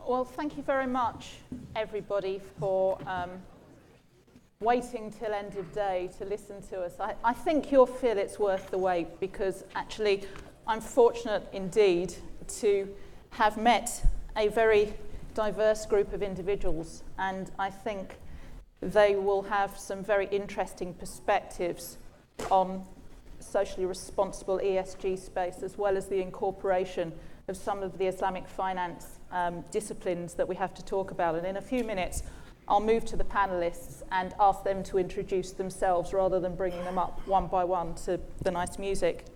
Well, thank you very much, everybody, for waiting till end of day to listen to us. I think you'll feel it's worth the wait, because actually I'm fortunate indeed to have met a very diverse group of individuals, and I think they will have some very interesting perspectives on socially responsible ESG space, as well as the incorporation of some of the Islamic finance disciplines that we have to talk about. And in a few minutes, I'll move to the panelists and ask them to introduce themselves rather than bringing them up one by one to the nice music.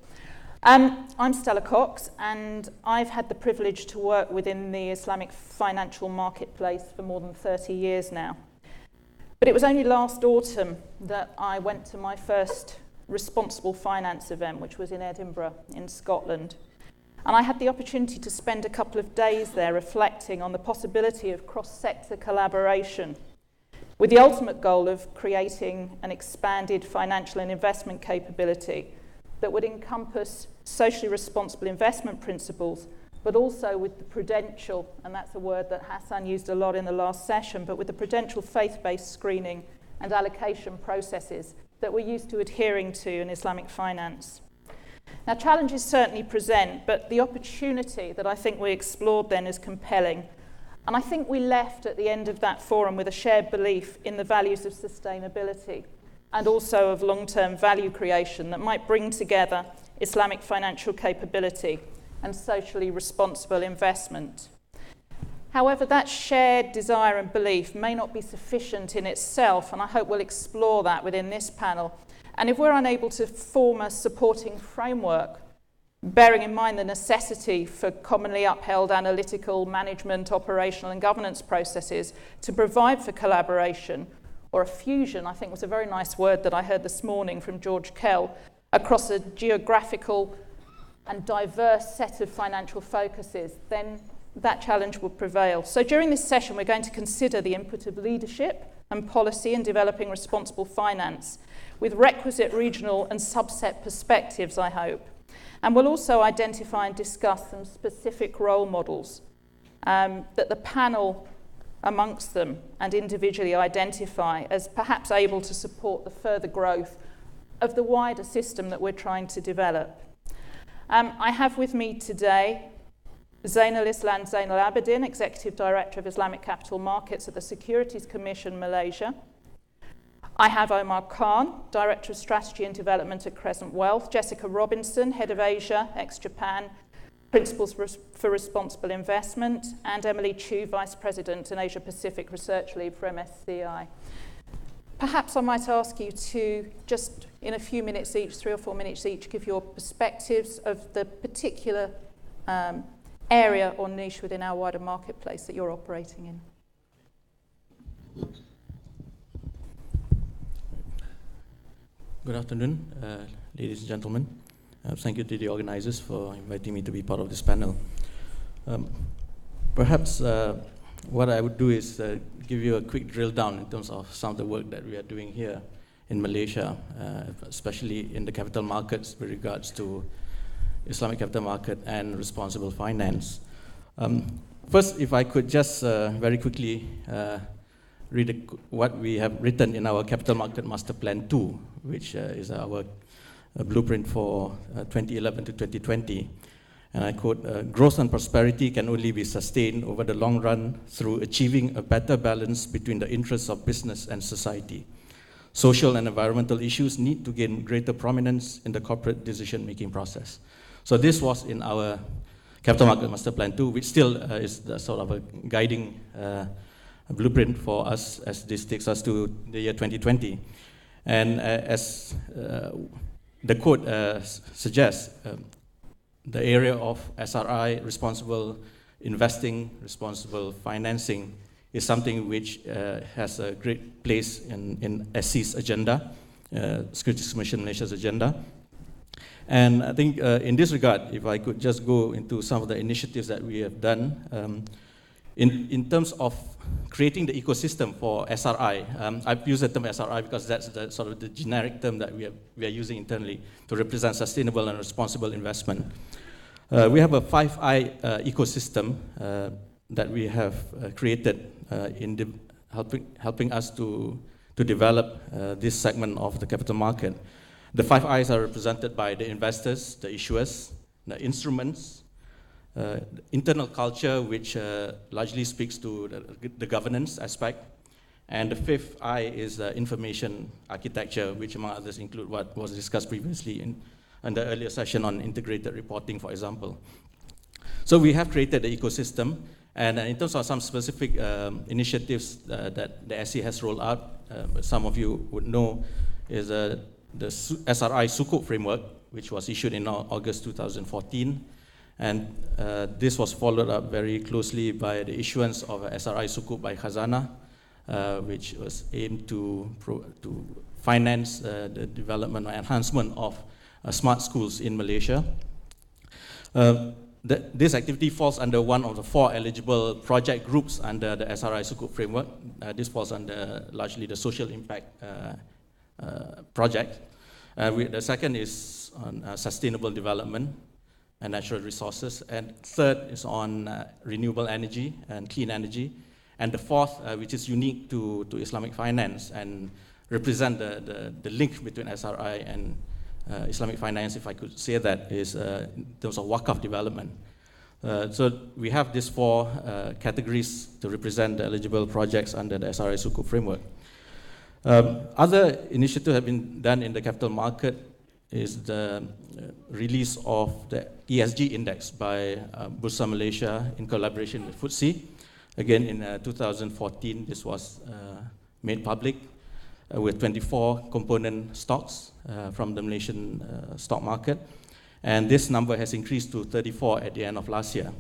I'm Stella Cox, and I've had the privilege to work within the Islamic financial marketplace for more than 30 years now. But it was only last autumn that I went to my first responsible finance event, which was in Edinburgh in Scotland. And I had the opportunity to spend a couple of days there reflecting on the possibility of cross-sector collaboration, with the ultimate goal of creating an expanded financial and investment capability that would encompass socially responsible investment principles, but also with the prudential, and that's a word that Hassan used a lot in the last session, but with the prudential faith-based screening and allocation processes that we're used to adhering to in Islamic finance. Now, challenges certainly present, but the opportunity that I think we explored then is compelling. And I think we left at the end of that forum with a shared belief in the values of sustainability and also of long-term value creation that might bring together Islamic financial capability and socially responsible investment. However, that shared desire and belief may not be sufficient in itself, and I hope we'll explore that within this panel. And if we're unable to form a supporting framework, bearing in mind the necessity for commonly upheld analytical, management, operational and governance processes to provide for collaboration, or a fusion, I think was a very nice word that I heard this morning from George Kell, across a geographical and diverse set of financial focuses, then that challenge will prevail. So during this session, we're going to consider the input of leadership and policy in developing responsible finance, with requisite regional and subset perspectives, I hope. And we'll also identify and discuss some specific role models that the panel amongst them and individually identify as perhaps able to support the further growth of the wider system that we're trying to develop. I have with me today Zainal Zainal Abidin, Executive Director of Islamic Capital Markets at the Securities Commission, Malaysia. I have Omar Khan, Director of Strategy and Development at Crescent Wealth, Jessica Robinson, Head of Asia, ex-Japan, Principles for Responsible Investment, and Emily Chu, Vice President and Asia Pacific Research Lead for MSCI. Perhaps I might ask you to just, in a few minutes each, 3 or 4 minutes each, give your perspectives of the particular area or niche within our wider marketplace that you're operating in. Good afternoon, ladies and gentlemen. Thank you to the organizers for inviting me to be part of this panel. Perhaps what I would do is give you a quick drill down in terms of some of the work that we are doing here in Malaysia, especially in the capital markets with regards to Islamic capital market and responsible finance. First, if I could just very quickly read what we have written in our Capital Market Master Plan 2, which is our blueprint for 2011 to 2020. And I quote, growth and prosperity can only be sustained over the long run through achieving a better balance between the interests of business and society. Social and environmental issues need to gain greater prominence in the corporate decision-making process. So this was in our Capital Market Master Plan 2, which still is the sort of a guiding blueprint for us as this takes us to the year 2020. And as the quote suggests, the area of SRI, responsible investing, responsible financing, is something which has a great place in SC's agenda, Securities Commission Malaysia's agenda. And I think in this regard, if I could just go into some of the initiatives that we have done, in terms of creating the ecosystem for SRI, I've used the term SRI because that's the sort of the generic term that we are using internally to represent sustainable and responsible investment. We have a 5I ecosystem that we have created in helping us to develop this segment of the capital market. The 5 I's are represented by the investors, the issuers, the instruments, internal culture, which largely speaks to the governance aspect. And the 5th I is information architecture, which among others include what was discussed previously in the earlier session on integrated reporting, for example. So we have created the ecosystem, and in terms of some specific initiatives that the SE has rolled out, some of you would know, is the SRI Sukuk framework, which was issued in August 2014. And this was followed up very closely by the issuance of SRI Sukuk by Khazanah, which was aimed to finance the development or enhancement of smart schools in Malaysia. This activity falls under one of the 4 eligible project groups under the SRI Sukuk framework. This falls under largely the social impact project. The second is on sustainable development and natural resources, and third is on renewable energy and clean energy, and the fourth, which is unique to Islamic finance and represent the link between SRI and Islamic finance, if I could say that, is in terms of Waqaf development. So we have these 4 categories to represent the eligible projects under the SRI Sukuk framework. Other initiatives have been done in the capital market is the release of the ESG index by Bursa Malaysia in collaboration with FTSE. Again, in 2014, this was made public with 24 component stocks from the Malaysian stock market. And this number has increased to 34 at the end of last year.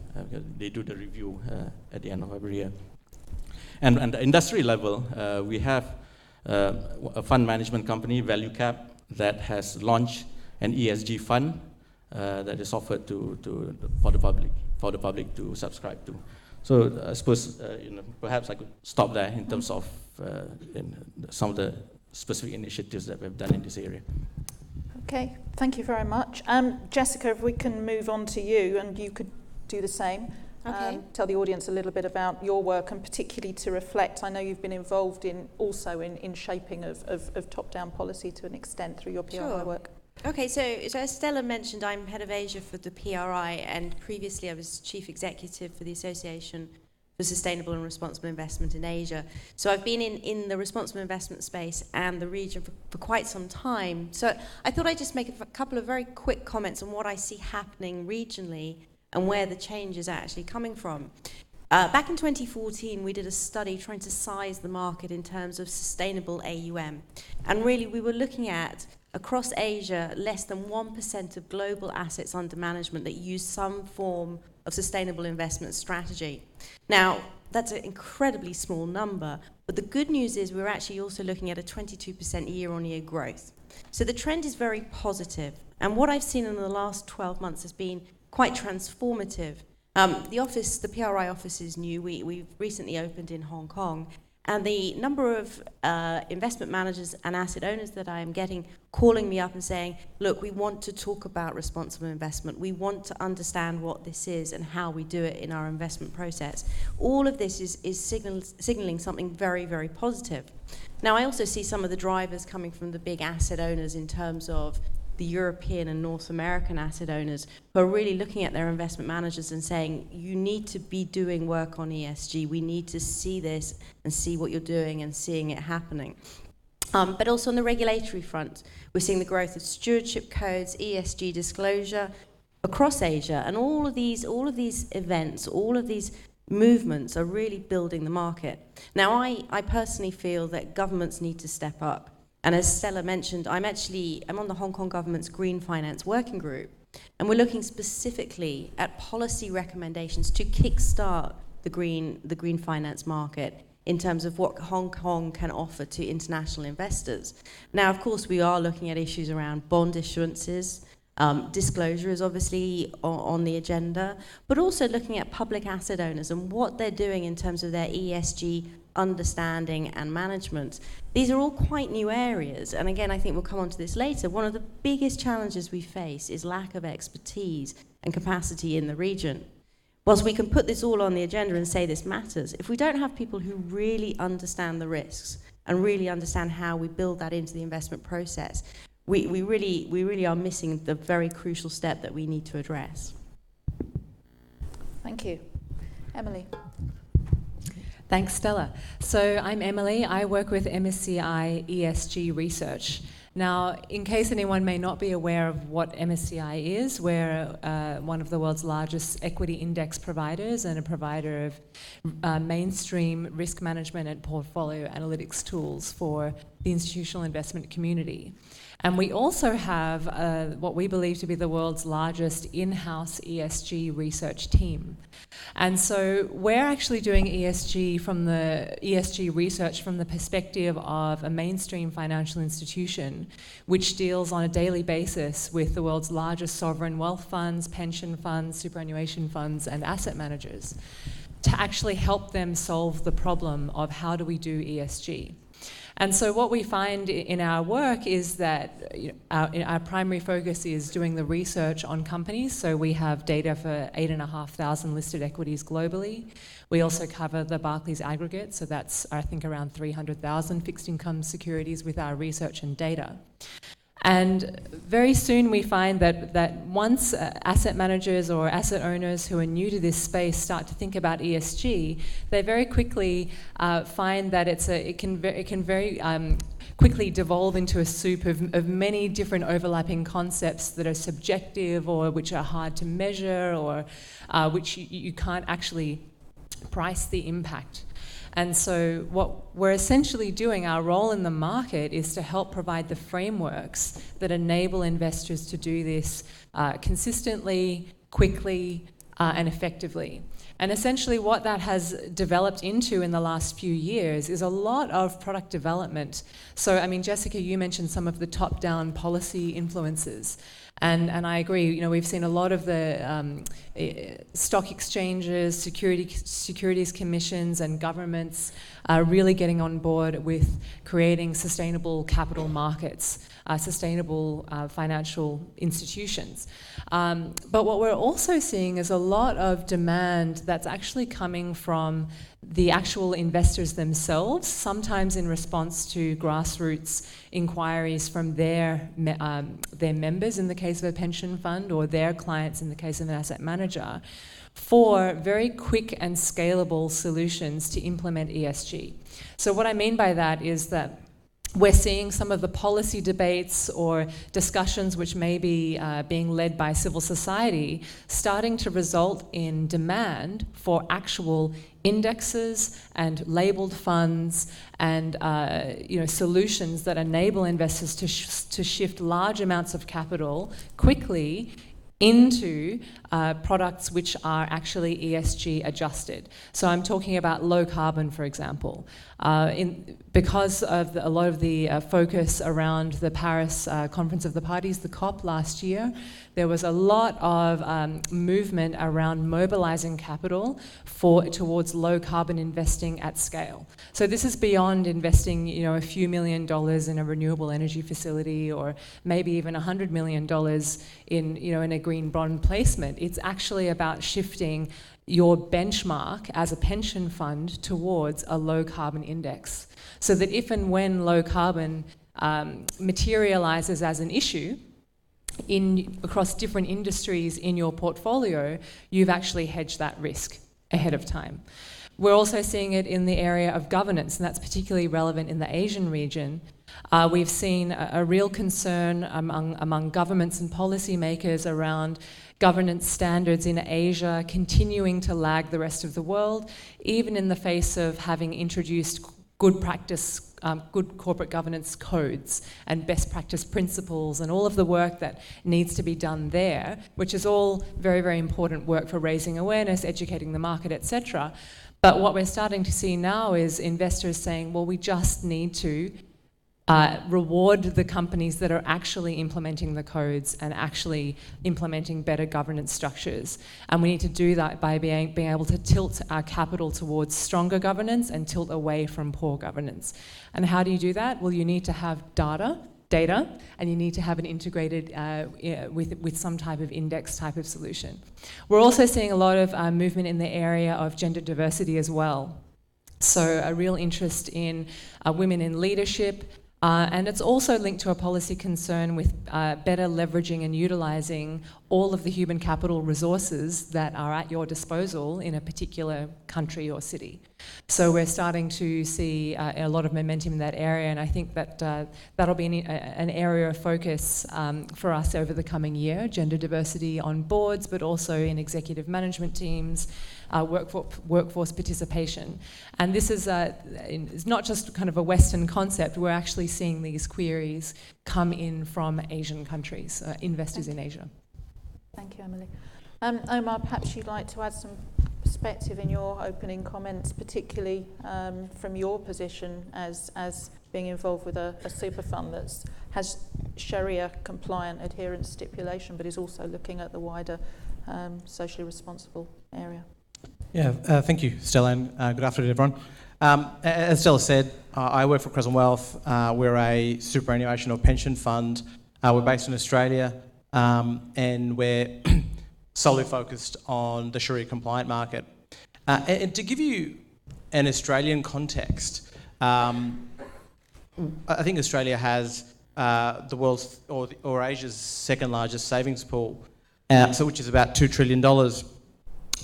They do the review at the end of every year. And at the industry level, we have a fund management company, DDCAP, that has launched an ESG fund that is offered for the public to subscribe to. So I suppose perhaps I could stop there in terms of some of the specific initiatives that we've done in this area. Okay, thank you very much. Jessica, if we can move on to you, and you could do the same. Okay. Tell the audience a little bit about your work, and particularly to reflect, I know you've been involved in shaping of top-down policy to an extent through your PRI work. Okay, so as Stella mentioned, I'm head of Asia for the PRI, and previously I was chief executive for the Association for Sustainable and Responsible Investment in Asia. So I've been in the responsible investment space and the region for quite some time. So I thought I'd just make a couple of very quick comments on what I see happening regionally and where the change is actually coming from. Back in 2014, we did a study trying to size the market in terms of sustainable AUM. And really, we were looking at, across Asia, less than 1% of global assets under management that use some form of sustainable investment strategy. Now, that's an incredibly small number, but the good news is we're actually also looking at a 22% year-on-year growth. So the trend is very positive. And what I've seen in the last 12 months has been quite transformative. The PRI office is new. We've recently opened in Hong Kong. And the number of investment managers and asset owners that I am getting calling me up and saying, look, we want to talk about responsible investment. We want to understand what this is and how we do it in our investment process. All of this is signaling something very, very positive. Now, I also see some of the drivers coming from the big asset owners in terms of the European and North American asset owners who are really looking at their investment managers and saying, you need to be doing work on ESG. We need to see this and see what you're doing and seeing it happening. But also on the regulatory front, we're seeing the growth of stewardship codes, ESG disclosure across Asia. And all of these events, all of these movements are really building the market. Now, I personally feel that governments need to step up. And as Stella mentioned, I'm on the Hong Kong government's Green Finance Working Group, and we're looking specifically at policy recommendations to kickstart the green finance market in terms of what Hong Kong can offer to international investors. Now, of course, we are looking at issues around bond issuances. Disclosure is obviously on the agenda, but also looking at public asset owners and what they're doing in terms of their ESG understanding and management. These are all quite new areas, and again, I think we'll come on to this later. One of the biggest challenges we face is lack of expertise and capacity in the region. whilst we can put this all on the agenda and say this matters, if we don't have people who really understand the risks and really understand how we build that into the investment process, we really are missing the very crucial step that we need to address. Thank you. Emily. Thanks, Stella. So I'm Emily. I work with MSCI ESG Research. Now, in case anyone may not be aware of what MSCI is, we're one of the world's largest equity index providers and a provider of mainstream risk management and portfolio analytics tools for the institutional investment community. And we also have what we believe to be the world's largest in-house ESG research team. And so we're actually doing ESG research from the perspective of a mainstream financial institution which deals on a daily basis with the world's largest sovereign wealth funds, pension funds, superannuation funds, and asset managers to actually help them solve the problem of how do we do ESG. And so what we find in our work is that our primary focus is doing the research on companies. So we have data for 8,500 listed equities globally. We also cover the Barclays aggregate, so that's, I think, around 300,000 fixed income securities with our research and data. And very soon we find that once asset managers or asset owners who are new to this space start to think about ESG, they very quickly find that it can very quickly devolve into a soup of many different overlapping concepts that are subjective or which are hard to measure or which you can't actually price the impact. And so what we're essentially doing, our role in the market, is to help provide the frameworks that enable investors to do this consistently, quickly, and effectively. And essentially what that has developed into in the last few years is a lot of product development. So, I mean, Jessica, you mentioned some of the top-down policy influences. And I agree, we've seen a lot of the stock exchanges, securities commissions and governments really getting on board with creating sustainable capital markets, sustainable financial institutions. But what we're also seeing is a lot of demand that's actually coming from the actual investors themselves, sometimes in response to grassroots inquiries from their members in the case of a pension fund or their clients in the case of an asset manager, for very quick and scalable solutions to implement ESG. So what I mean by that is that we're seeing some of the policy debates or discussions which may be being led by civil society starting to result in demand for actual indexes and labeled funds and solutions that enable investors to shift large amounts of capital quickly into products which are actually ESG adjusted. So I'm talking about low carbon, for example. Because of a lot of the focus around the Paris Conference of the Parties, the COP last year, there was a lot of movement around mobilizing capital towards low carbon investing at scale. So this is beyond investing, a few $1 million in a renewable energy facility or maybe even $100 million in a green bond placement. It's actually about shifting your benchmark as a pension fund towards a low carbon index, so that if and when low carbon materializes as an issue across different industries in your portfolio, you've actually hedged that risk ahead of time. We're also seeing it in the area of governance, and that's particularly relevant in the Asian region. We've seen a real concern among governments and policymakers around governance standards in Asia continuing to lag the rest of the world, even in the face of having introduced good practice, good corporate governance codes and best practice principles and all of the work that needs to be done there, which is all very, very important work for raising awareness, educating the market, etc. But what we're starting to see now is investors saying, well, we just need to reward the companies that are actually implementing the codes and actually implementing better governance structures. And we need to do that by being able to tilt our capital towards stronger governance and tilt away from poor governance. And how do you do that? Well, you need to have data data, and you need to have an integrated with some type of index type of solution. We're also seeing a lot of movement in the area of gender diversity as well. So a real interest in women in leadership, and it's also linked to a policy concern with better leveraging and utilising all of the human capital resources that are at your disposal in a particular country or city. So we're starting to see a lot of momentum in that area, and I think that that'll be an area of focus for us over the coming year, gender diversity on boards, but also in executive management teams, workforce participation. And this is it's not just kind of a Western concept, we're actually seeing these queries come in from Asian countries, investors in Asia. Thank you, Emily. Omar, perhaps you'd like to add some perspective in your opening comments, particularly from your position as being involved with a super fund that has Sharia compliant adherence stipulation, but is also looking at the wider socially responsible area. Yeah, thank you, Stella, and good afternoon, everyone. As Stella said, I work for Crescent Wealth. We're a superannuation or pension fund. We're based in Australia, and we're solely focused on the Sharia compliant market. And to give you an Australian context, I think Australia has the world's or Asia's second largest savings pool, which is about $2 trillion.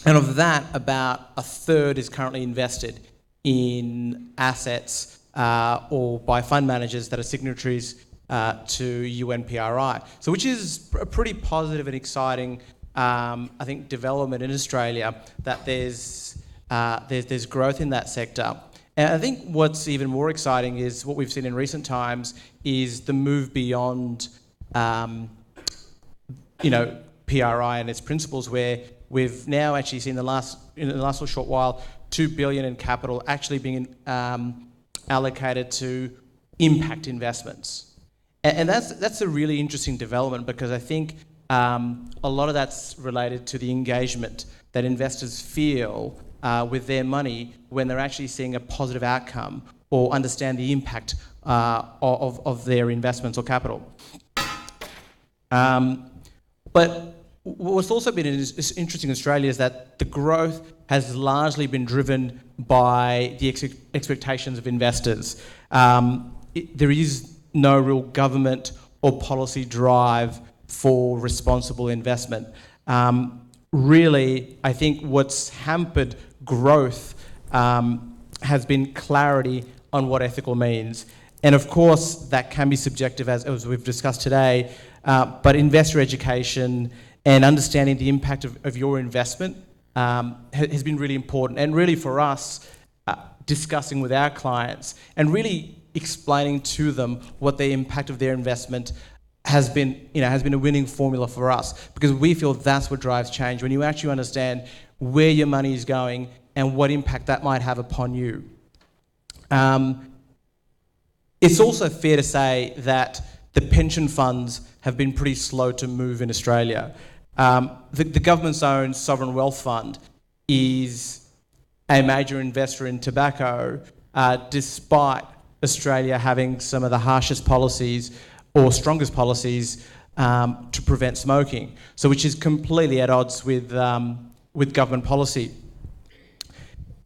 And of that, about a third is currently invested in assets or by fund managers that are signatories to UNPRI. So which is a pretty positive and exciting, I think, development in Australia, that there's growth in that sector. And I think what's even more exciting is what we've seen in recent times is the move beyond, PRI and its principles, where we've now actually seen in the last little short while, $2 billion in capital actually being allocated to impact investments. And that's a really interesting development, because I think a lot of that's related to the engagement that investors feel with their money when they're actually seeing a positive outcome or understand the impact of their investments or capital. But what's also been interesting in Australia is that the growth has largely been driven by the expectations of investors. There is no real government or policy drive for responsible investment. Really, I think what's hampered growth has been clarity on what ethical means. And of course, that can be subjective, as we've discussed today, but investor education and understanding the impact of your investment has been really important. And really for us, discussing with our clients and really explaining to them what the impact of their investment has been a winning formula for us, because we feel that's what drives change, when you actually understand where your money is going and what impact that might have upon you. It's also fair to say that the pension funds have been pretty slow to move in Australia. The government's own sovereign wealth fund is a major investor in tobacco, despite Australia having some of the harshest policies or strongest policies to prevent smoking, so which is completely at odds with government policy.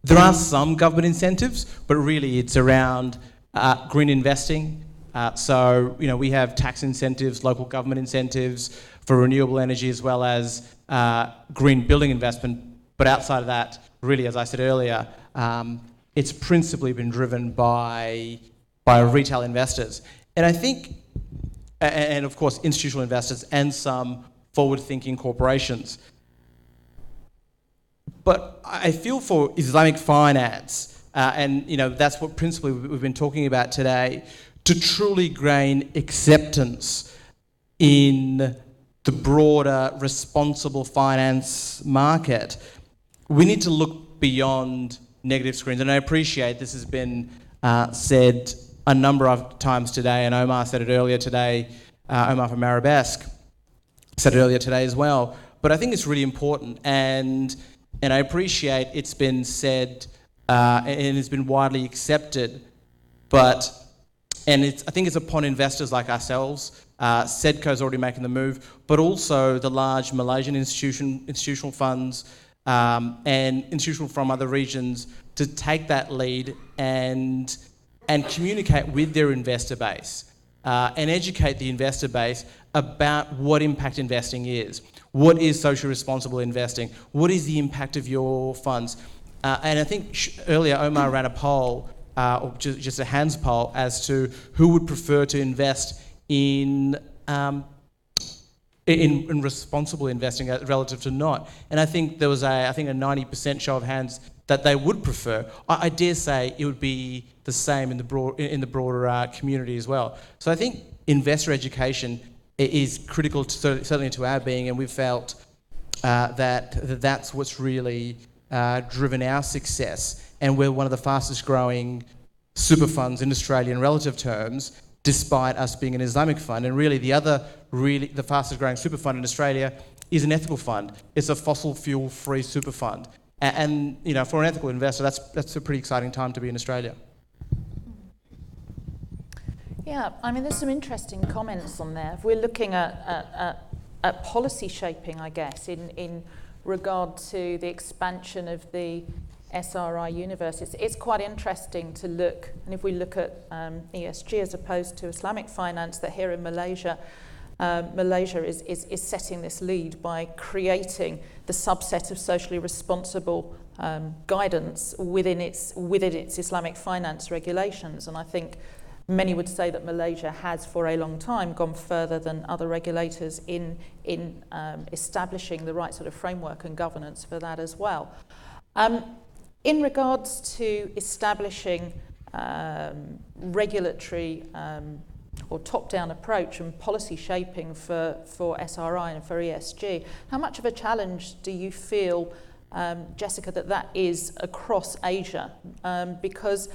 There are some government incentives, but really it's around green investing. So we have tax incentives, local government incentives for renewable energy, as well as green building investment. But outside of that, really, as I said earlier, it's principally been driven by retail investors. And I think, and of course, institutional investors and some forward-thinking corporations. But I feel for Islamic finance, and that's what principally we've been talking about today, to truly gain acceptance in the broader responsible finance market, we need to look beyond negative screens. And I appreciate this has been said a number of times today, and Omar said it earlier today, Omar from Arabesque said it earlier today as well. But I think it's really important, and I appreciate it's been said and it's been widely accepted, but And I think it's upon investors like ourselves, Sedco's already making the move, but also the large Malaysian institutional funds and institutional from other regions to take that lead and communicate with their investor base and educate the investor base about what impact investing is. What is socially responsible investing? What is the impact of your funds? And I think earlier Omar ran a poll, or just a hands poll, as to who would prefer to invest in responsible investing relative to not. And I think there was a 90% show of hands that they would prefer. I dare say it would be the same in the broader community as well. So I think investor education is critical, certainly to our being, and we've felt that's what's really driven our success. And we're one of the fastest growing super funds in Australia in relative terms, despite us being an Islamic fund. And really the fastest growing super fund in Australia is an ethical fund. It's a fossil fuel free super fund. And you know, for an ethical investor, that's a pretty exciting time to be in Australia. Yeah, I mean, there's some interesting comments on there. If we're looking at policy shaping, I guess, in regard to the expansion of the SRI universe, it's quite interesting to look, and if we look at ESG as opposed to Islamic finance, that here in Malaysia, Malaysia is setting this lead by creating the subset of socially responsible guidance within its Islamic finance regulations. And I think many would say that Malaysia has for a long time gone further than other regulators in establishing the right sort of framework and governance for that as well. In regards to establishing regulatory or top-down approach and policy shaping for SRI and for ESG, how much of a challenge do you feel, Jessica, that is across Asia? Because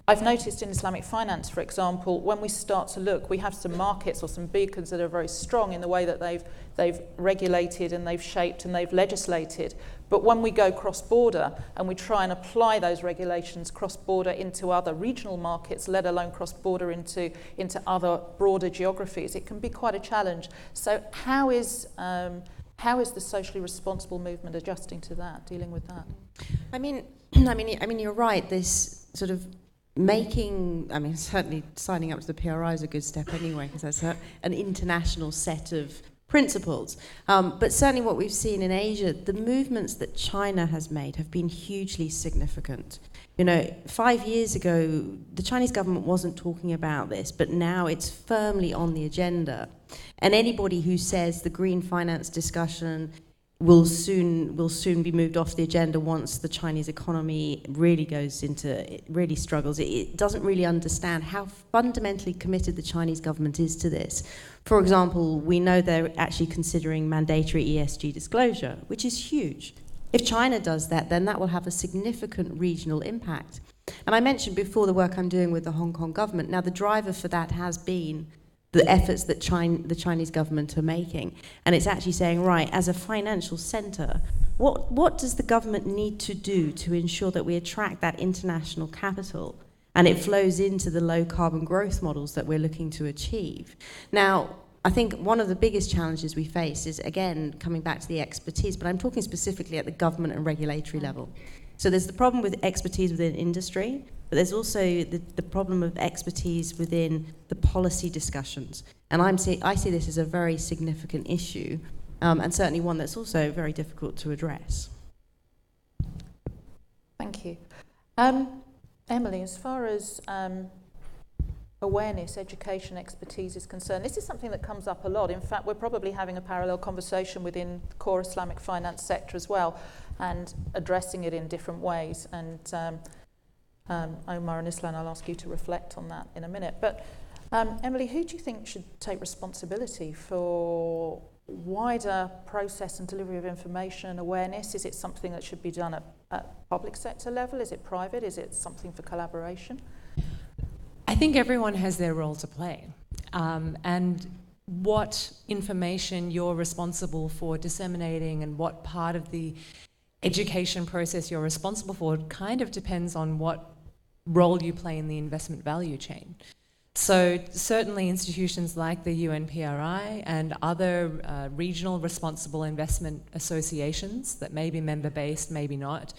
I've noticed in Islamic finance, for example, when we start to look, we have some markets or some beacons that are very strong in the way that they've regulated and they've shaped and they've legislated. But when we go cross-border and we try and apply those regulations cross-border into other regional markets, let alone cross-border into other broader geographies, it can be quite a challenge. So how is the socially responsible movement adjusting to that, dealing with that? I mean, you're right. This sort of certainly signing up to the PRI is a good step anyway, because that's an international set of principles. But certainly what we've seen in Asia, the movements that China has made have been hugely significant. You know, 5 years ago, the Chinese government wasn't talking about this, but now it's firmly on the agenda. And anybody who says the green finance discussion will soon be moved off the agenda once the Chinese economy really struggles. It doesn't really understand how fundamentally committed the Chinese government is to this. For example, we know they're actually considering mandatory ESG disclosure, which is huge. If China does that, then that will have a significant regional impact. And I mentioned before the work I'm doing with the Hong Kong government. Now, the driver for that has been the efforts that the Chinese government are making. And it's actually saying, right, as a financial centre, what does the government need to do to ensure that we attract that international capital and it flows into the low carbon growth models that we're looking to achieve? Now, I think one of the biggest challenges we face is, again, coming back to the expertise, but I'm talking specifically at the government and regulatory level. So there's the problem with expertise within industry, but there's also the problem of expertise within the policy discussions. And I see this as a very significant issue, and certainly one that's also very difficult to address. Thank you. Emily, as far as awareness, education, expertise is concerned, this is something that comes up a lot. In fact, we're probably having a parallel conversation within the core Islamic finance sector as well, and addressing it in different ways. And Omar and Izlan, I'll ask you to reflect on that in a minute. But Emily, who do you think should take responsibility for wider process and delivery of information and awareness? Is it something that should be done at public sector level? Is it private? Is it something for collaboration? I think everyone has their role to play. And what information you're responsible for disseminating and what part of the education process you're responsible for kind of depends on what role you play in the investment value chain. So certainly institutions like the UNPRI and other regional responsible investment associations that may be member-based, maybe not,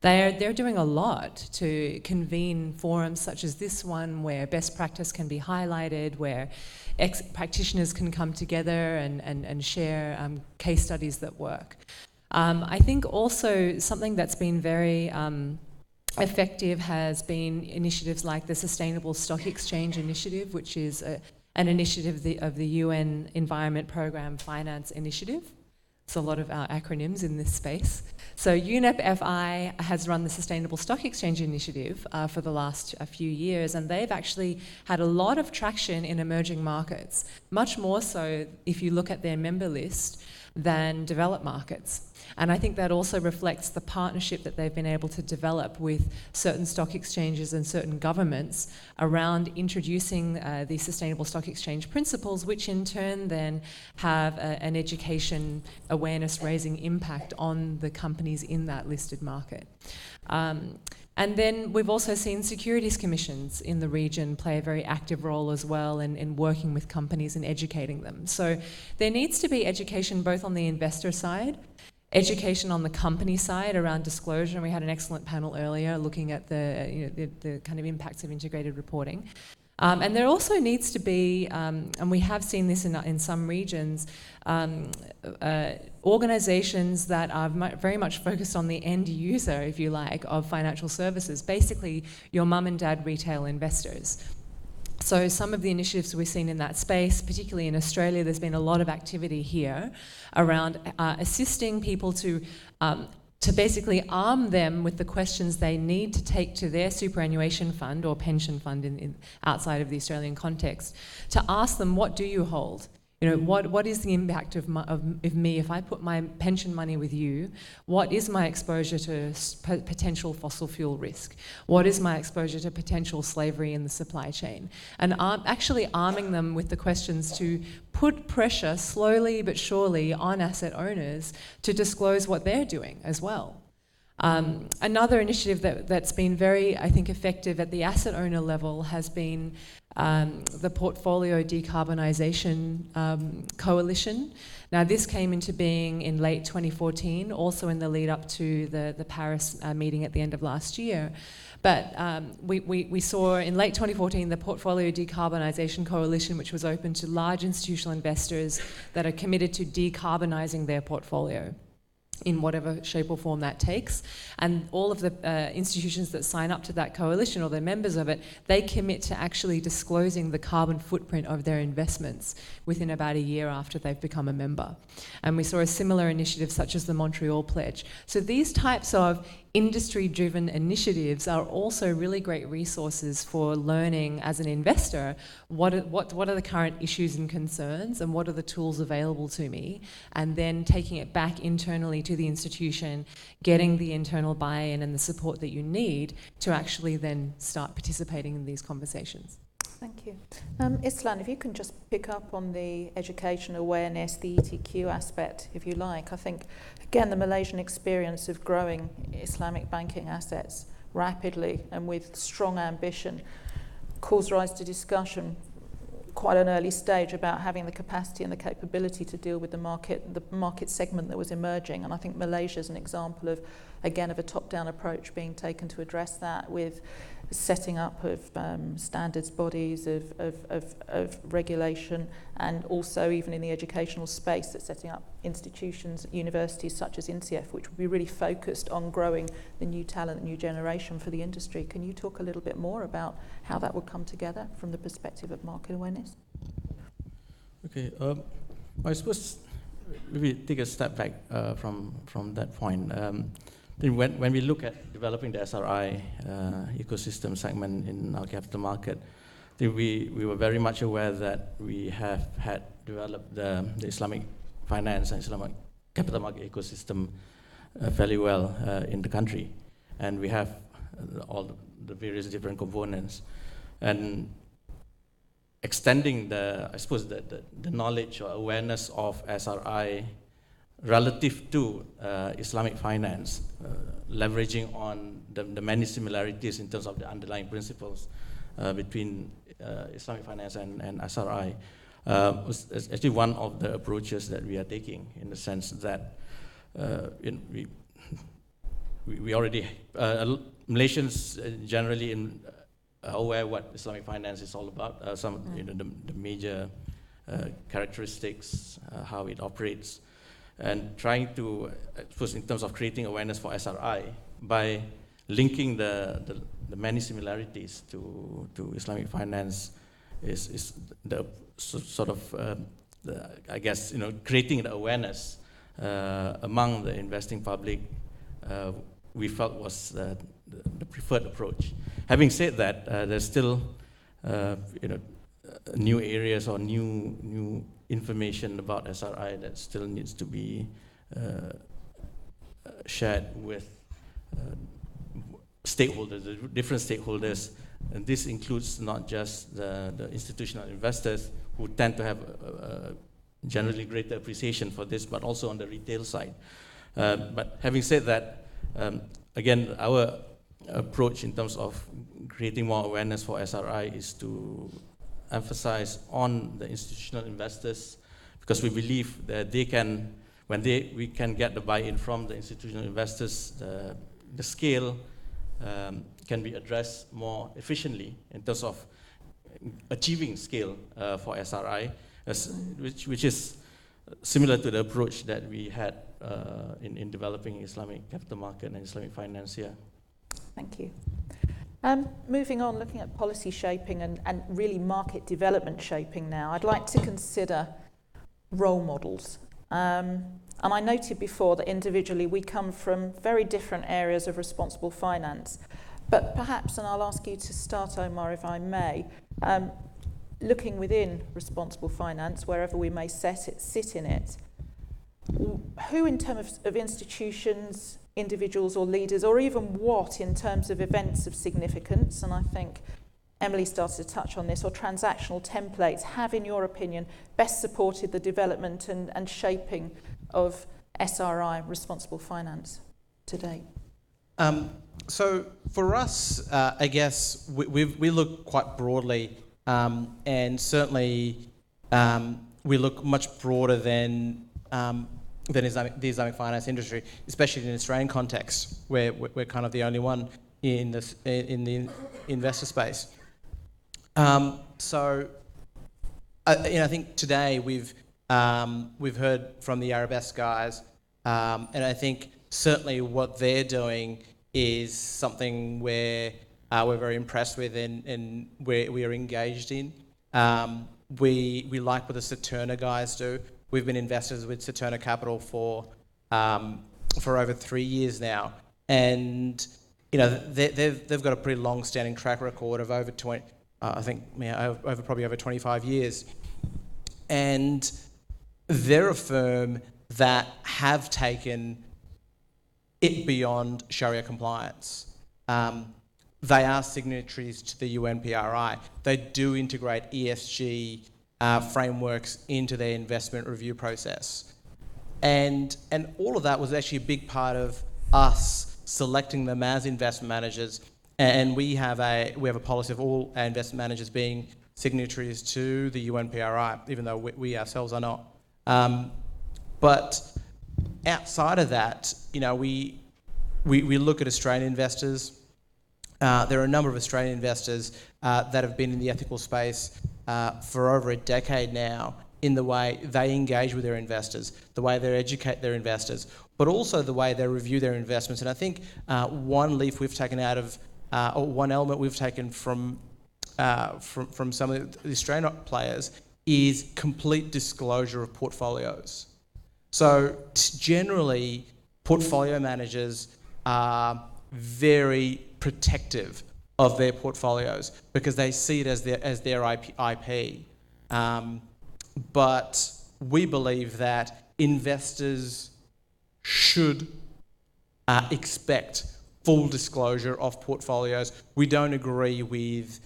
they're doing a lot to convene forums such as this one where best practice can be highlighted, where practitioners can come together and share case studies that work. I think also something that's been very effective has been initiatives like the Sustainable Stock Exchange Initiative, which is an initiative of the UN Environment Programme Finance Initiative. It's a lot of our acronyms in this space. So UNEP-FI has run the Sustainable Stock Exchange Initiative for the last few years, and they've actually had a lot of traction in emerging markets, much more so if you look at their member list than developed markets. And I think that also reflects the partnership that they've been able to develop with certain stock exchanges and certain governments around introducing the Sustainable Stock Exchange principles, which in turn then have an education awareness raising impact on the companies in that listed market. And then we've also seen securities commissions in the region play a very active role as well in working with companies and educating them. So there needs to be education both on the investor side, education on the company side around disclosure, and we had an excellent panel earlier looking at the kind of impacts of integrated reporting. And there also needs to be, and we have seen this in some regions, organisations that are very much focused on the end user, if you like, of financial services, basically your mum and dad retail investors. So some of the initiatives we've seen in that space, particularly in Australia, there's been a lot of activity here around assisting people to basically arm them with the questions they need to take to their superannuation fund or pension fund outside of the Australian context, to ask them, what do you hold? You know, what is the impact of me if I put my pension money with you? What is my exposure to potential fossil fuel risk? What is my exposure to potential slavery in the supply chain? And actually arming them with the questions to put pressure slowly but surely on asset owners to disclose what they're doing as well. Another initiative that's been very, I think, effective at the asset owner level has been the Portfolio Decarbonisation Coalition. Now, this came into being in late 2014, also in the lead up to the Paris meeting at the end of last year. But we saw in late 2014 the Portfolio Decarbonisation Coalition, which was open to large institutional investors that are committed to decarbonising their portfolio in whatever shape or form that takes. And all of the institutions that sign up to that coalition, or they're members of it, they commit to actually disclosing the carbon footprint of their investments within about a year after they've become a member. And we saw a similar initiative such as the Montreal Pledge. So these types of industry-driven initiatives are also really great resources for learning as an investor what are the current issues and concerns, and what are the tools available to me, and then taking it back internally to the institution, getting the internal buy-in and the support that you need to actually then start participating in these conversations. Thank you. Izlan, if you can just pick up on the education awareness, the ETQ aspect, if you like. I think, again, the Malaysian experience of growing Islamic banking assets rapidly and with strong ambition caused rise to discussion quite an early stage about having the capacity and the capability to deal with the market segment that was emerging. And I think Malaysia is an example of, again, of a top-down approach being taken to address that, with setting up of standards bodies of regulation, and also even in the educational space, that's setting up institutions, universities such as INCF, which will be really focused on growing the new talent, the new generation for the industry. Can you talk a little bit more about how that would come together from the perspective of market awareness? Okay, I suppose maybe take a step back from that point. When we look at developing the SRI ecosystem segment in our capital market, I think we were very much aware that we have had developed the Islamic finance and Islamic capital market ecosystem fairly well in the country. And we have all the various different components. And extending the knowledge or awareness of SRI relative to Islamic finance, leveraging on the many similarities in terms of the underlying principles, between Islamic finance and SRI was actually one of the approaches that we are taking, in the sense that we already, Malaysians generally are aware what Islamic finance is all about, the major characteristics, how it operates, and trying to, first in terms of creating awareness for SRI by linking the many similarities to Islamic finance is the sort of I guess creating the awareness among the investing public. We felt was the preferred approach. Having said that, there's still new areas or new information about SRI that still needs to be shared with stakeholders, different stakeholders, and this includes not just the institutional investors who tend to have generally greater appreciation for this, but also on the retail side. But having said that, again, our approach in terms of creating more awareness for SRI is to emphasize on the institutional investors, because we believe that they can, we can get the buy-in from the institutional investors, the scale can be addressed more efficiently in terms of achieving scale for SRI, which is similar to the approach that we had in developing Islamic capital market and Islamic finance here. Thank you. Moving on, looking at policy shaping and really market development shaping now, I'd like to consider role models. And I noted before that individually we come from very different areas of responsible finance. But perhaps, and I'll ask you to start, Omar, if I may, looking within responsible finance, wherever we may sit in it, who in terms of institutions, individuals or leaders, or even what in terms of events of significance, and I think Emily started to touch on this, or transactional templates, have, in your opinion, best supported the development and shaping of SRI, responsible finance, to date? So for us, I guess we look quite broadly, and certainly we look much broader than the Islamic finance industry, especially in the Australian context, where we're kind of the only one in the investor space. So I think today we've heard from the Arabesque guys, and I think certainly what they're doing is something where we're very impressed with and we are engaged in. We like what the Saturna guys do. We've been investors with Saturna Capital for over 3 years now, and they've got a pretty long-standing track record of over 20, probably over 25 years, and they're a firm that have taken it beyond Sharia compliance. They are signatories to the UNPRI. They do integrate ESG frameworks into their investment review process. And all of that was actually a big part of us selecting them as investment managers. And we have a policy of all our investment managers being signatories to the UNPRI, even though we ourselves are not. But outside of that, we look at Australian investors. There are a number of Australian investors that have been in the ethical space for over a decade now, in the way they engage with their investors, the way they educate their investors, but also the way they review their investments. And I think one leaf we've taken out of, or one element we've taken from some of the Australian players is complete disclosure of portfolios. So generally, portfolio managers are very protective of their portfolios because they see it as their IP. But we believe that investors should expect full disclosure of portfolios. We don't agree with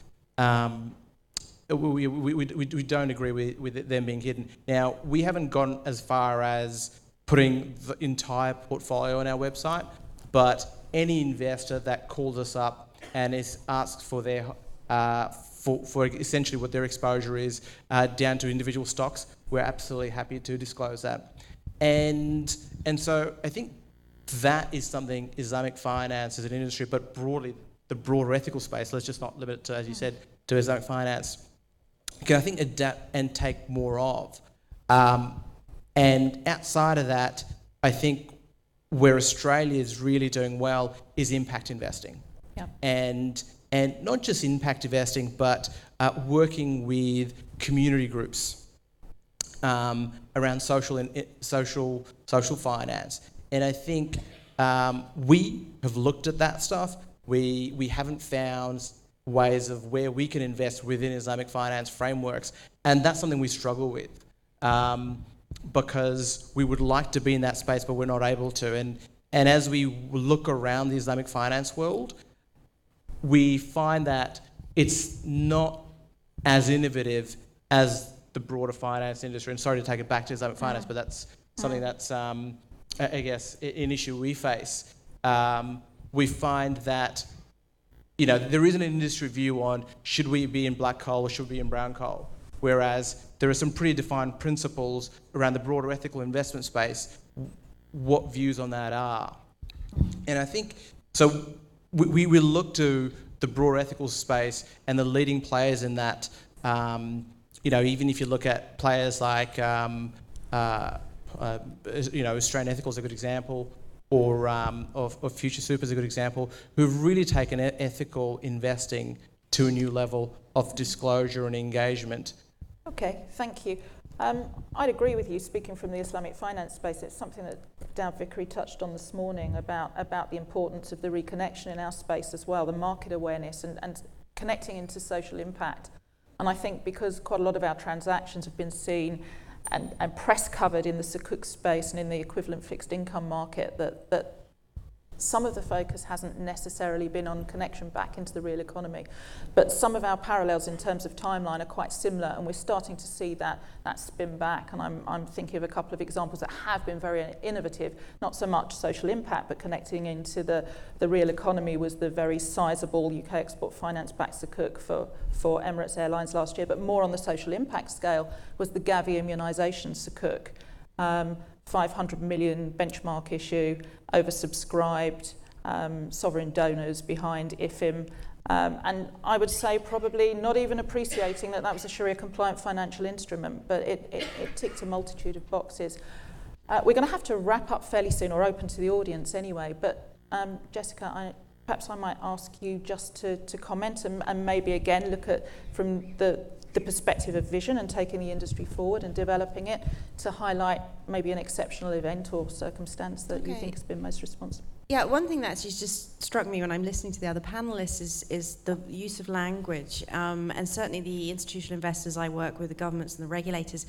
we don't agree with them being hidden. Now, we haven't gone as far as putting the entire portfolio on our website, but any investor that calls us up and asks for their for essentially what their exposure is down to individual stocks, we're absolutely happy to disclose that. And so I think that is something Islamic finance as an industry, but broadly the broader ethical space, let's just not limit it to, as you said, to Islamic finance, can I think adapt and take more of. And outside of that, I think where Australia is really doing well is impact investing. Yeah. And not just impact investing, but working with community groups around social finance. And I think we have looked at that stuff. We haven't found ways of where we can invest within Islamic finance frameworks, and that's something we struggle with because we would like to be in that space, but we're not able to. And as we look around the Islamic finance world, we find that it's not as innovative as the broader finance industry. And sorry to take it back to Islamic finance, but that's something that's, I guess, an issue we face. We find that, there isn't an industry view on should we be in black coal or should we be in brown coal, whereas there are some pretty defined principles around the broader ethical investment space, what views on that are. And I think, so we look to the broader ethical space and the leading players in that, even if you look at players like, Australian Ethical is a good example, or of Future Super is a good example, who've really taken ethical investing to a new level of disclosure and engagement. Okay, thank you. I'd agree with you, speaking from the Islamic finance space. It's something that Dan Vickery touched on this morning about the importance of the reconnection in our space as well, the market awareness and connecting into social impact. And I think because quite a lot of our transactions have been seen and press covered in the Sukuk space and in the equivalent fixed income market, that some of the focus hasn't necessarily been on connection back into the real economy. But some of our parallels in terms of timeline are quite similar, and we're starting to see that spin back. And I'm thinking of a couple of examples that have been very innovative, not so much social impact, but connecting into the real economy was the very sizable UK export finance backed Sukuk for Emirates Airlines last year, but more on the social impact scale was the Gavi immunisation Sukuk. 500 million benchmark issue, oversubscribed, sovereign donors behind IFIM, and I would say probably not even appreciating that was a Sharia compliant financial instrument, but it ticked a multitude of boxes. We're going to have to wrap up fairly soon, or open to the audience anyway, but Jessica, perhaps I might ask you just to comment and maybe again look at from the perspective of vision and taking the industry forward and developing it to highlight maybe an exceptional event or circumstance that you think has been most responsible. Yeah, one thing that just struck me when I'm listening to the other panelists is the use of language, and certainly the institutional investors I work with, the governments and the regulators.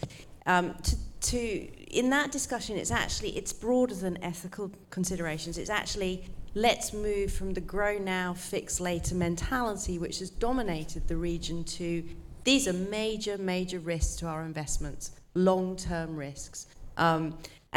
In that discussion, it's broader than ethical considerations. It's actually, let's move from the grow now, fix later mentality, which has dominated the region, to these are major, major risks to our investments, long-term risks. And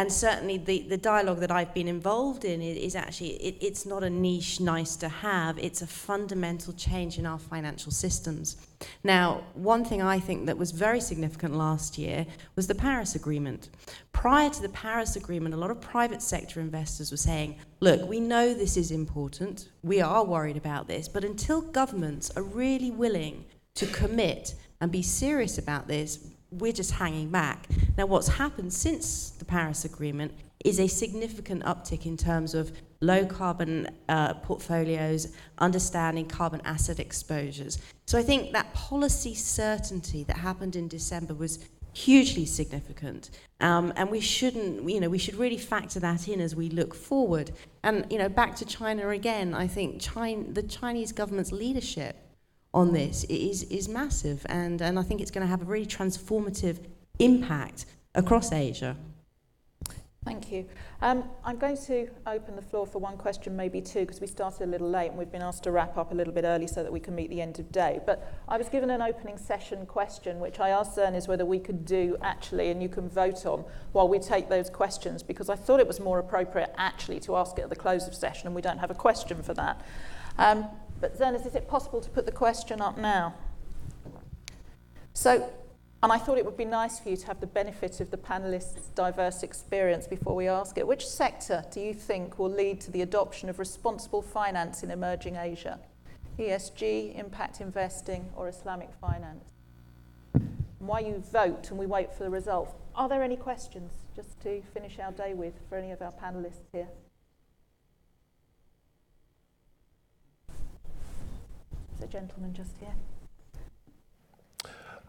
certainly the dialogue that I've been involved in is actually, it's not a niche nice to have, it's a fundamental change in our financial systems. Now, one thing I think that was very significant last year was the Paris Agreement. Prior to the Paris Agreement, a lot of private sector investors were saying, look, we know this is important, we are worried about this, but until governments are really willing to commit and be serious about this, we're just hanging back. Now, what's happened since the Paris Agreement is a significant uptick in terms of low carbon portfolios, understanding carbon asset exposures. So I think that policy certainty that happened in December was hugely significant, and we should really factor that in as we look forward. And back to China again, I think the Chinese government's leadership on this is massive, and I think it's going to have a really transformative impact across Asia. Thank you. I'm going to open the floor for one question, maybe two, because we started a little late and we've been asked to wrap up a little bit early so that we can meet the end of day. But I was given an opening session question, which I asked Zainal is whether we could do actually, and you can vote on while we take those questions, because I thought it was more appropriate actually to ask it at the close of session, and we don't have a question for that. But Zainal, is it possible to put the question up now? So, and I thought it would be nice for you to have the benefit of the panelists' diverse experience before we ask it. Which sector do you think will lead to the adoption of responsible finance in emerging Asia? ESG, impact investing, or Islamic finance? And while you vote and we wait for the results, are there any questions just to finish our day with for any of our panelists here? There's a gentleman just here.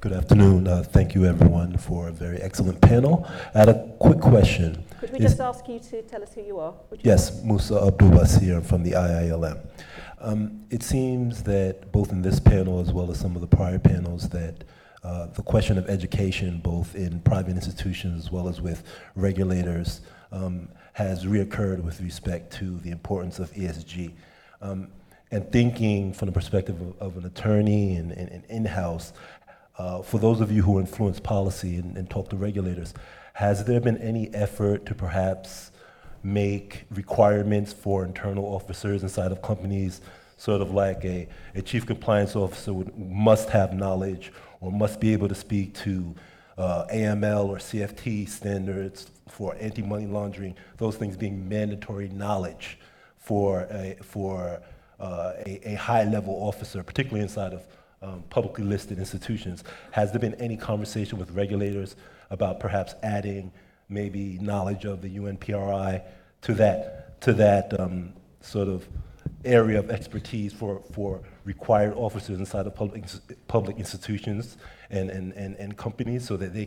Good afternoon. Thank you, everyone, for a very excellent panel. I had a quick question. Could we just ask you to tell us who you are? Yes, Musa Abdul-Basir from the IILM. It seems that both in this panel as well as some of the prior panels that the question of education, both in private institutions as well as with regulators, has reoccurred with respect to the importance of ESG. And thinking from the perspective of an attorney and in-house, for those of you who influence policy and talk to regulators, has there been any effort to perhaps make requirements for internal officers inside of companies, sort of like a chief compliance officer must have knowledge or must be able to speak to AML or CFT standards for anti-money laundering, those things being mandatory knowledge for a high-level officer, particularly inside of publicly listed institutions? Has there been any conversation with regulators about perhaps adding maybe knowledge of the UNPRI to that sort of area of expertise for required officers inside of public institutions and companies, so that they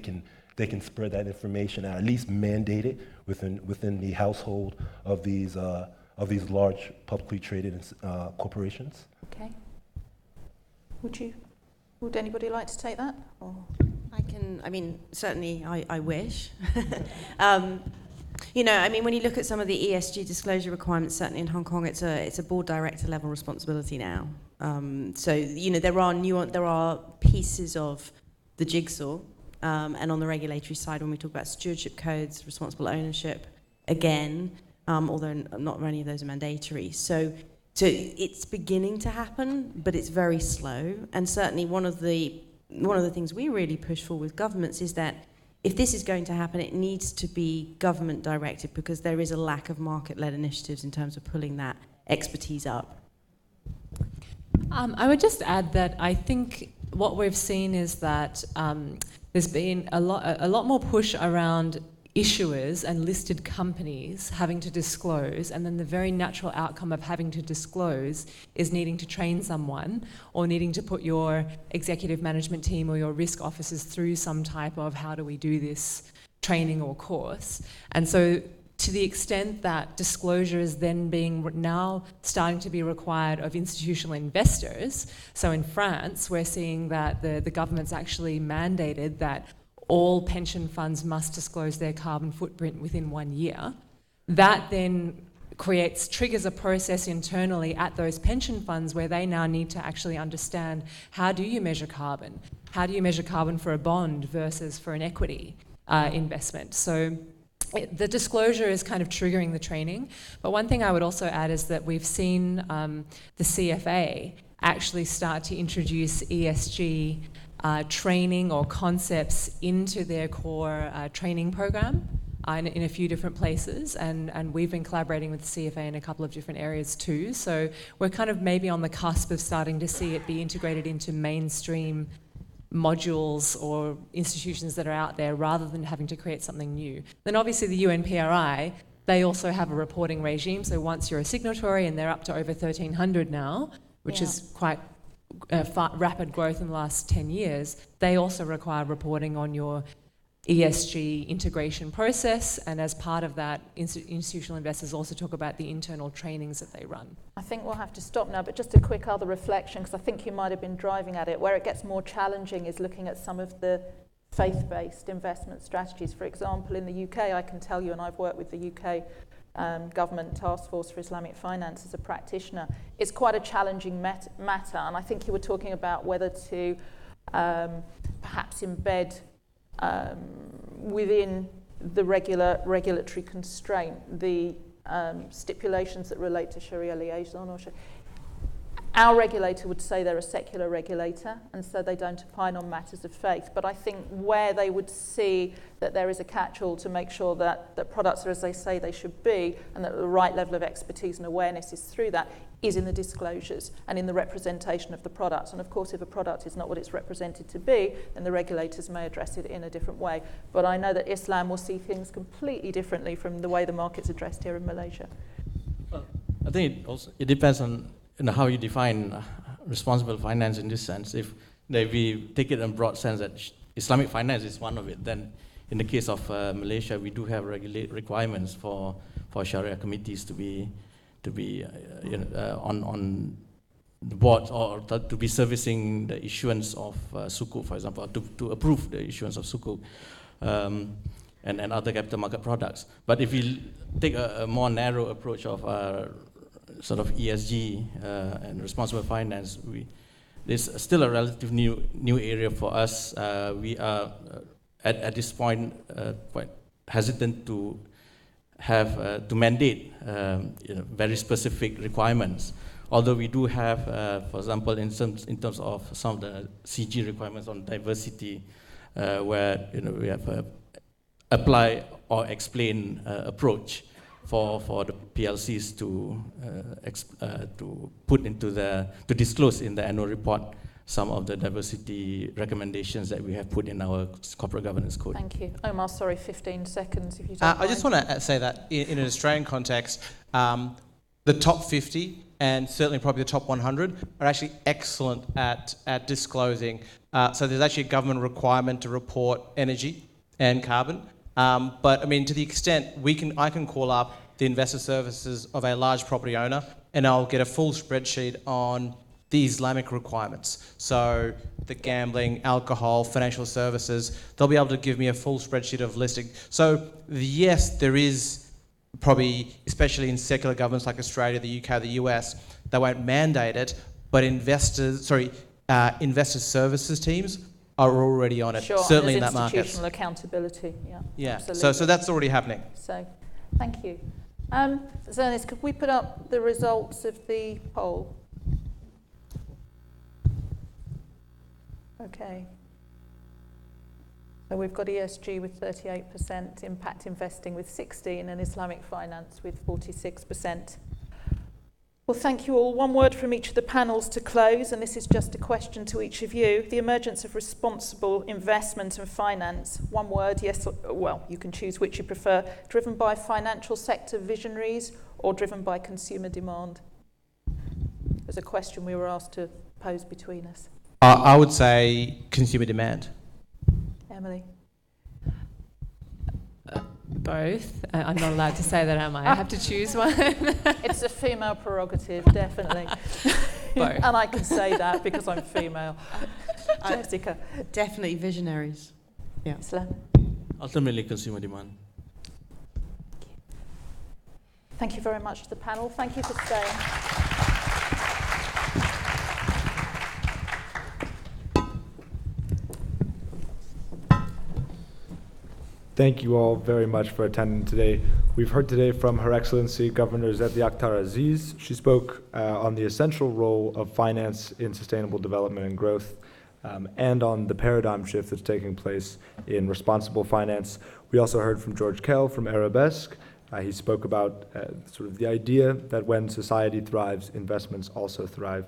can spread that information out, at least mandate it within the household of these large publicly traded corporations? Okay. Would anybody like to take that? Or? Certainly I wish. When you look at some of the ESG disclosure requirements, certainly in Hong Kong, it's a board director level responsibility now. There are pieces of the jigsaw, and on the regulatory side, when we talk about stewardship codes, responsible ownership, again, although not many of those are mandatory. So it's beginning to happen, but it's very slow. And certainly one of the things we really push for with governments is that if this is going to happen, it needs to be government directed, because there is a lack of market-led initiatives in terms of pulling that expertise up. I would just add that I think what we've seen is that there's been a lot more push around issuers and listed companies having to disclose, and then the very natural outcome of having to disclose is needing to train someone or needing to put your executive management team or your risk officers through some type of how do we do this training or course. And so to the extent that disclosure is then now starting to be required of institutional investors, so in France we're seeing that the government's actually mandated that all pension funds must disclose their carbon footprint within 1 year. That then triggers a process internally at those pension funds where they now need to actually understand, how do you measure carbon? How do you measure carbon for a bond versus for an equity investment? So the disclosure is kind of triggering the training. But one thing I would also add is that we've seen the CFA actually start to introduce ESG training or concepts into their core training program in a few different places, and we've been collaborating with the CFA in a couple of different areas too. So we're kind of maybe on the cusp of starting to see it be integrated into mainstream modules or institutions that are out there, rather than having to create something new. Then obviously the UNPRI, they also have a reporting regime, so once you're a signatory, and they're up to over 1,300 now, which is quite rapid growth in the last 10 years, they also require reporting on your ESG integration process, and as part of that, institutional investors also talk about the internal trainings that they run. I think we'll have to stop now, but just a quick other reflection, because I think you might have been driving at it. Where it gets more challenging is looking at some of the faith-based investment strategies. For example, in the UK, I can tell you, and I've worked with the UK Government Task Force for Islamic Finance as a practitioner, it's quite a challenging matter, and I think you were talking about whether to perhaps embed within the regulatory constraint the stipulations that relate to Sharia liaison. Our regulator would say they're a secular regulator, and so they don't opine on matters of faith. But I think where they would see that there is a catch-all to make sure that products are as they say they should be, and that the right level of expertise and awareness is through that, is in the disclosures and in the representation of the products. And of course, if a product is not what it's represented to be, then the regulators may address it in a different way. But I know that Islam will see things completely differently from the way the market's addressed here in Malaysia. Well, I think it depends on how you define responsible finance in this sense. If we take it in a broad sense that Islamic finance is one of it, then in the case of Malaysia, we do have requirements for Sharia committees to be on the board, or to be servicing the issuance of sukuk, for example, to approve the issuance of sukuk and other capital market products. But if we take a more narrow approach of sort of ESG and responsible finance, there's still a relative new area for us. We are at this point quite hesitant to have to mandate very specific requirements. Although we do have, for example, in terms of some of the CG requirements on diversity, where we have a apply or explain approach for the PLCs to put into to disclose in the annual report some of the diversity recommendations that we have put in our corporate governance code. Thank you. Omar, sorry, 15 seconds if you don't mind. I just want to say that in an Australian context, the top 50 and certainly probably the top 100 are actually excellent at disclosing. So there's actually a government requirement to report energy and carbon. But I mean, to the extent I can call up the investor services of a large property owner and I'll get a full spreadsheet on the Islamic requirements. So the gambling, alcohol, financial services, they'll be able to give me a full spreadsheet of listing. So yes, there is probably, especially in secular governments like Australia, the UK, the US, they won't mandate it, but investor services teams are already on it, sure, certainly in that market. Institutional accountability, yeah. Absolutely. So that's already happening. So, thank you. Zainal, could we put up the results of the poll? Okay. So we've got ESG with 38%, impact investing with 16%, and Islamic finance with 46%. Well, thank you all. One word from each of the panels to close, and this is just a question to each of you. The emergence of responsible investment and finance. One word, yes, well, you can choose which you prefer. Driven by financial sector visionaries or driven by consumer demand? It was a question we were asked to pose between us. I would say consumer demand. Emily? Both. I'm not allowed to say that, am I? I have to choose one. It's a female prerogative, definitely. Both. And I can say that because I'm female. Jessica? Definitely visionaries. Yeah. Islam? Ultimately, consumer demand. Thank you very much to the panel. Thank you for staying. Thank you all very much for attending today. We've heard today from Her Excellency Governor Zeti Akhtar Aziz. She spoke on the essential role of finance in sustainable development and growth, and on the paradigm shift that's taking place in responsible finance. We also heard from George Kell from Arabesque. He spoke about sort of the idea that when society thrives, investments also thrive.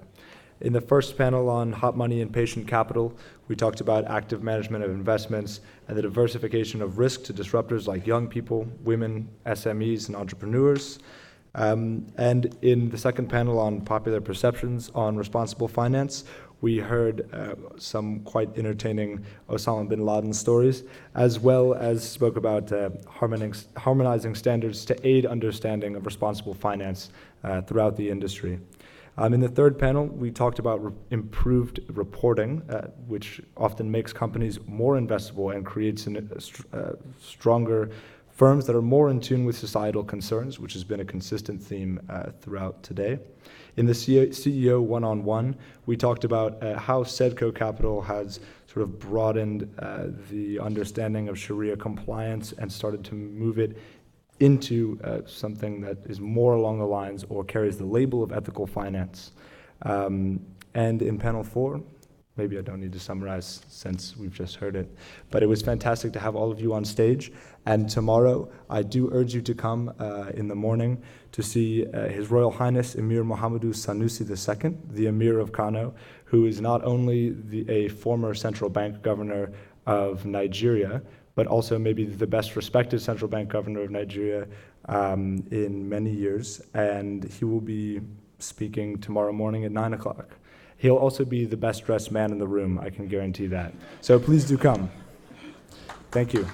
In the first panel on hot money and patient capital, we talked about active management of investments and the diversification of risk to disruptors like young people, women, SMEs, and entrepreneurs. And in the second panel on popular perceptions on responsible finance, we heard some quite entertaining Osama bin Laden stories, as well as spoke about harmonizing standards to aid understanding of responsible finance throughout the industry. In the third panel, we talked about improved reporting, which often makes companies more investable and creates stronger firms that are more in tune with societal concerns, which has been a consistent theme throughout today. In the CEO one-on-one, we talked about how Sedco Capital has sort of broadened the understanding of Sharia compliance and started to move it into something that is more along the lines or carries the label of ethical finance. And in panel 4, maybe I don't need to summarize since we've just heard it, but it was fantastic to have all of you on stage. And tomorrow, I do urge you to come in the morning to see His Royal Highness Emir Muhammadu Sanusi II, the Emir of Kano, who is not only a former central bank governor of Nigeria, but also maybe the best respected central bank governor of Nigeria in many years. And he will be speaking tomorrow morning at 9 o'clock. He'll also be the best dressed man in the room, I can guarantee that. So please do come. Thank you.